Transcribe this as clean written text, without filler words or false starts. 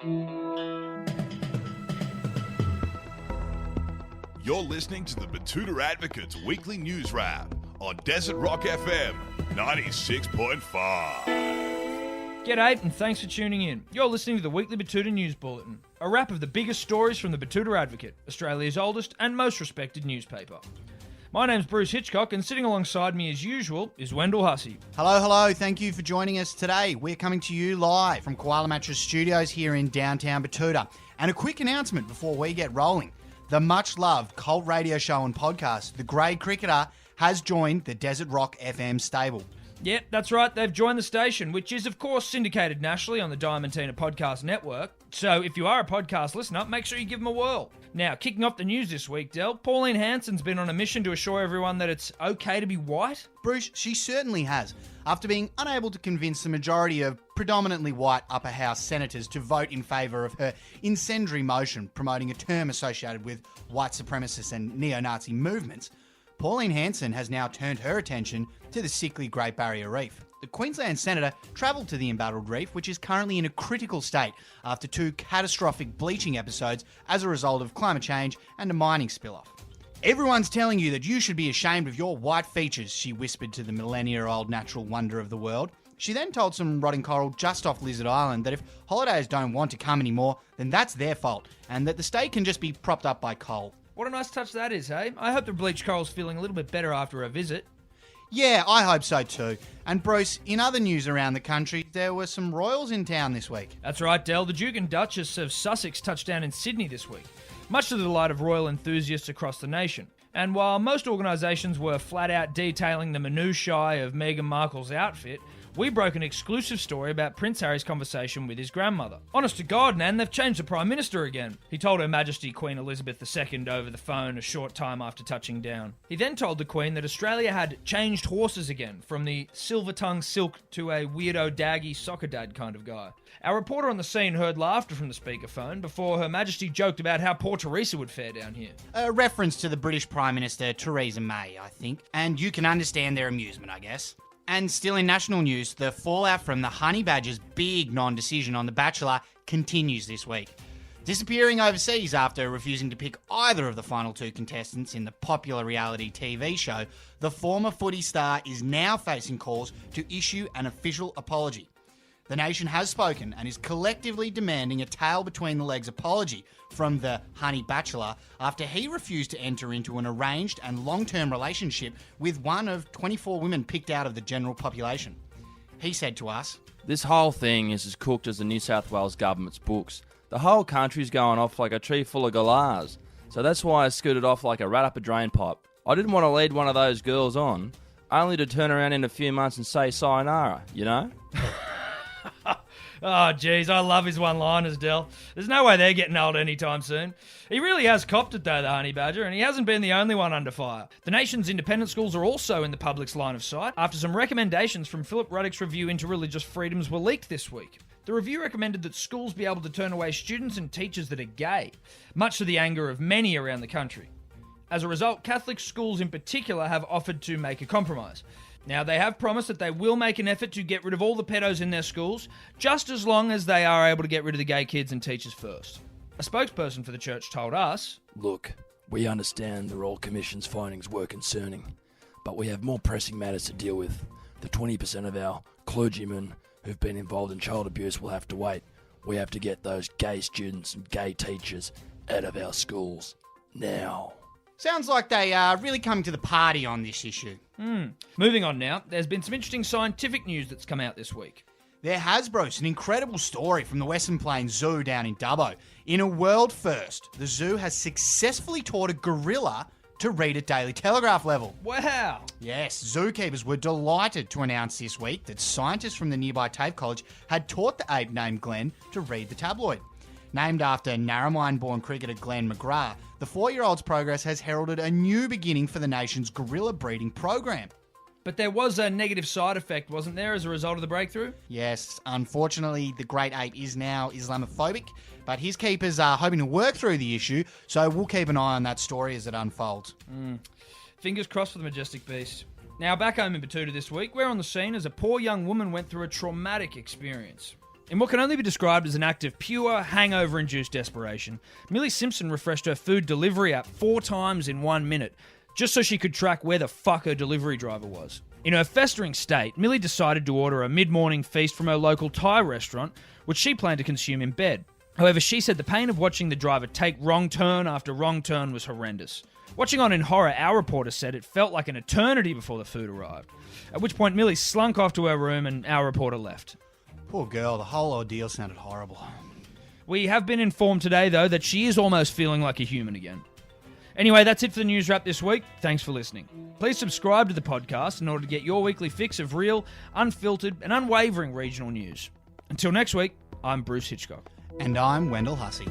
You're listening to the Betoota Advocate's weekly news wrap on Desert Rock FM 96.5. G'day and thanks for tuning in. You're listening to the weekly Betoota News Bulletin, a wrap of the biggest stories from the Betoota Advocate, Australia's oldest and most respected newspaper. My name's Bruce Hitchcock, and sitting alongside me as usual is Wendell Hussey. Hello. Thank you for joining us today. We're coming to you live from Koala Mattress Studios here in downtown Betoota. And a quick announcement before we get rolling. The much-loved cult radio show and podcast, The Grade Cricketer, has joined the Desert Rock FM stable. Yep, that's right, they've joined the station, which is of course syndicated nationally on the Diamantina Podcast Network. So if you are a podcast listener, make sure you give them a whirl. Now, kicking off the news this week, Del, Pauline Hanson's been on a mission to assure everyone that it's okay to be white. Bruce, she certainly has. After being unable to convince the majority of predominantly white upper house senators to vote in favour of her incendiary motion promoting a term associated with white supremacist and neo-Nazi movements, Pauline Hanson has now turned her attention to the sickly Great Barrier Reef. The Queensland Senator travelled to the embattled reef, which is currently in a critical state after 2 catastrophic bleaching episodes as a result of climate change and a mining spill-off. Everyone's telling you that you should be ashamed of your white features, she whispered to the millennia-old natural wonder of the world. She then told some rotting coral just off Lizard Island that if holidays don't want to come anymore, then that's their fault, and that the state can just be propped up by coal. What a nice touch that is, hey? I hope the bleached coral's feeling a little bit better after her visit. Yeah, I hope so too. And Bruce, in other news around the country, there were some royals in town this week. That's right, Del. The Duke and Duchess of Sussex touched down in Sydney this week, much to the delight of royal enthusiasts across the nation. And while most organisations were flat out detailing the minutiae of Meghan Markle's outfit, we broke an exclusive story about Prince Harry's conversation with his grandmother. Honest to God, Nan, they've changed the Prime Minister again. He told Her Majesty Queen Elizabeth II over the phone a short time after touching down. He then told the Queen that Australia had changed horses again, from the silver-tongued silk to a weirdo daggy soccer dad kind of guy. Our reporter on the scene heard laughter from the speakerphone before Her Majesty joked about how poor Teresa would fare down here. A reference to the British Prime Minister Theresa May, I think. And you can understand their amusement, I guess. And still in national news, the fallout from the Honey Badger's big non-decision on The Bachelor continues this week. Disappearing overseas after refusing to pick either of the final 2 contestants in the popular reality TV show, the former footy star is now facing calls to issue an official apology. The nation has spoken and is collectively demanding a tail-between-the-legs apology from the Honey Bachelor after he refused to enter into an arranged and long-term relationship with one of 24 women picked out of the general population. He said to us, "This whole thing is as cooked as the New South Wales government's books. The whole country's going off like a tree full of galahs. So that's why I scooted off like a rat up a drain pipe. I didn't want to lead one of those girls on, only to turn around in a few months and say sayonara, you know?" Oh, geez, I love his one-liners, Del. There's no way they're getting old anytime soon. He really has copped it, though, the Honey Badger, and he hasn't been the only one under fire. The nation's independent schools are also in the public's line of sight after some recommendations from Philip Ruddock's review into religious freedoms were leaked this week. The review recommended that schools be able to turn away students and teachers that are gay, much to the anger of many around the country. As a result, Catholic schools in particular have offered to make a compromise. Now, they have promised that they will make an effort to get rid of all the pedos in their schools, just as long as they are able to get rid of the gay kids and teachers first. A spokesperson for the church told us, "Look, we understand the Royal Commission's findings were concerning, but we have more pressing matters to deal with. The 20% of our clergymen who've been involved in child abuse will have to wait. We have to get those gay students and gay teachers out of our schools now." Sounds like they are really coming to the party on this issue. Moving on now, there's been some interesting scientific news that's come out this week. There has, Bruce, an incredible story from the Western Plains Zoo down in Dubbo. In a world first, the zoo has successfully taught a gorilla to read at Daily Telegraph level. Wow! Yes, zookeepers were delighted to announce this week that scientists from the nearby TAFE College had taught the ape named Glenn to read the tabloid. Named after Narromine-born cricketer Glenn McGrath, the 4-year-old's progress has heralded a new beginning for the nation's gorilla breeding program. But there was a negative side effect, wasn't there, as a result of the breakthrough? Yes, unfortunately, the great ape is now Islamophobic, but his keepers are hoping to work through the issue, so we'll keep an eye on that story as it unfolds. Fingers crossed for the majestic beast. Now, back home in Betoota this week, we're on the scene as a poor young woman went through a traumatic experience. In what can only be described as an act of pure hangover-induced desperation, Millie Simpson refreshed her food delivery app 4 times in 1 minute, just so she could track where the fuck her delivery driver was. In her festering state, Millie decided to order a mid-morning feast from her local Thai restaurant, which she planned to consume in bed. However, she said the pain of watching the driver take wrong turn after wrong turn was horrendous. Watching on in horror, our reporter said it felt like an eternity before the food arrived, at which point Millie slunk off to her room and our reporter left. Poor girl, the whole ordeal sounded horrible. We have been informed today, though, that she is almost feeling like a human again. Anyway, that's it for the news wrap this week. Thanks for listening. Please subscribe to the podcast in order to get your weekly fix of real, unfiltered, and unwavering regional news. Until next week, I'm Bruce Hitchcock. And I'm Wendell Hussey.